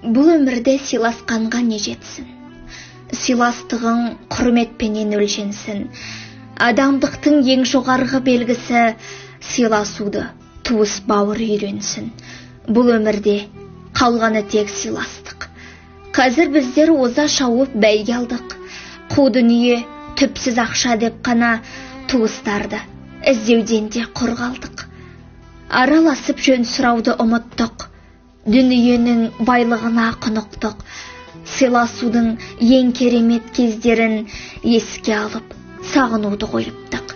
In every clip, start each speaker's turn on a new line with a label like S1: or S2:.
S1: Бұл өмірде сыйласқанға не жетсін? Сыйластығың құрметпенен өлшенсін. Адамдықтың ең жоғарғы белгісі сыйласуды туыс бауыр үйренсін. Бұл өмірде қалғаны тек сыйластық. Қазір біздер оза шауып бәйге алдық. Қу дүние түпсіз ақша деп қана туыстарды іздеуден де құр қалдық. Араласып жөн сұрауды ұмыттық. Дүниенің байлығына құнықтық. Сыйласудың ең керемет кездерін еске алып, сағынуды қойыптық.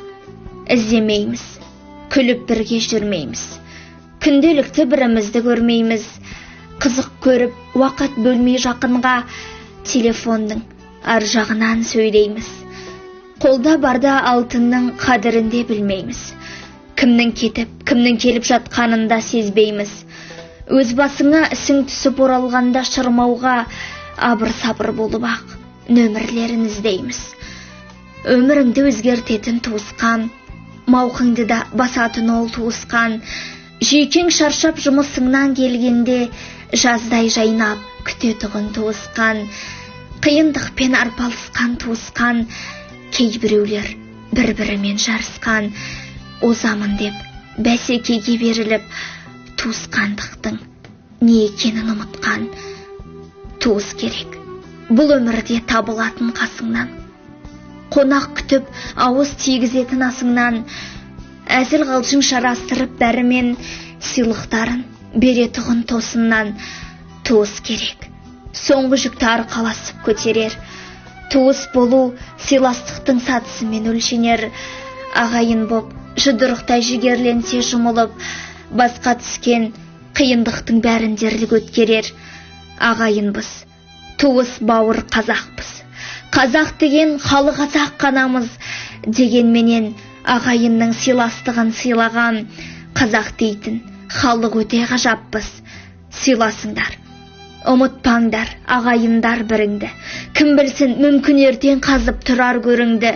S1: Іздемейміз, күліп бірге жүрмейміз. Күнделікті бірімізді көрмейміз. Қызық көріп, уақыт бөлмей жақынға телефонның ар жағынан сөйлейміз. Қолда барда алтынның қадірінде білмейміз. Кімнің кетіп, кімнің келіп жатқанында сезбейміз. Өз басыңа ісің түсіп оралғанда шырмауға абыр-сабыр болып ақ нөмірлерін іздейміз. Өміріңді өзгертетін туысқан, мауқыңды да басатын ол туысқан, жүйкең шаршап жұмысыңнан келгенде жаздай жайнап күтетұғын туысқан, қиындықпен арпалысқан туысқан, кейбіреулер бір-бірімен жарысқан, озамын деп бәсекеге беріліп, туысқандықтың не екенін ұмытқан. Туыс керек, бұл өмірде табылатын қасыңнан. Қонақ күтіп, ауыз тигізетін асыңнан, әзіл қалжың шарастырып бәрімен сыйлықтарын беретұғын тосыннан. Туыс керек, соңғы жүкті арқаласып көтерер. Туыс болу сыйластықтың сатысымен өлшенер. Ағайын боп, жұдырықтай жігерленсе жұмылып, басқа түскен қиындықтың бәрін дерлік өткерер. Ағайынбыз, туыс бауыр қазақпыз. Қазақ деген халық қазақ қанамыз. Дегенменен ағайынның сыйластығын сыйлаған қазақ дейтін халық өте ғажаппыз. Сыйласыңдар, ұмытпаңдар ағайындар біріңді. Кім білсін, мүмкін ертең қазып тұрар көріңді.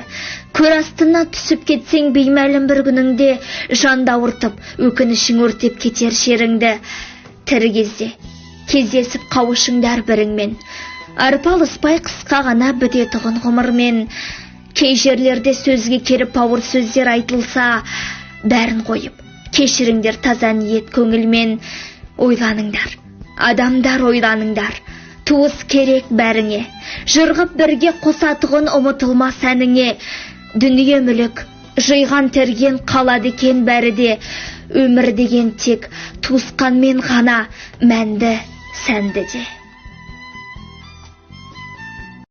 S1: Көр астына түсіп кетсең беймәлім бір күніңде, жанда ауыртып, өкінішің өртеп кетер шеріңді. Тірі кезде кездесіп қауышыңдар біріңмен. Арпалыспай қысқа ғана бітетұғын ғұмырмен. Кей жерлерде сөзге керіп ауыр сөздер айтылса, бәрін қойып, кешіріңдер таза ниет көңілмен. Ойланыңдар, адамдар ойланыңдар, туыс керек бәріңе. Жырғып бірге қосатұғын ұмытылмас әніңе. Дүние мүлік жиған терген қалады екен бәрі де. Өмір деген тек туысқанмен ғана мәнді, сәнді де.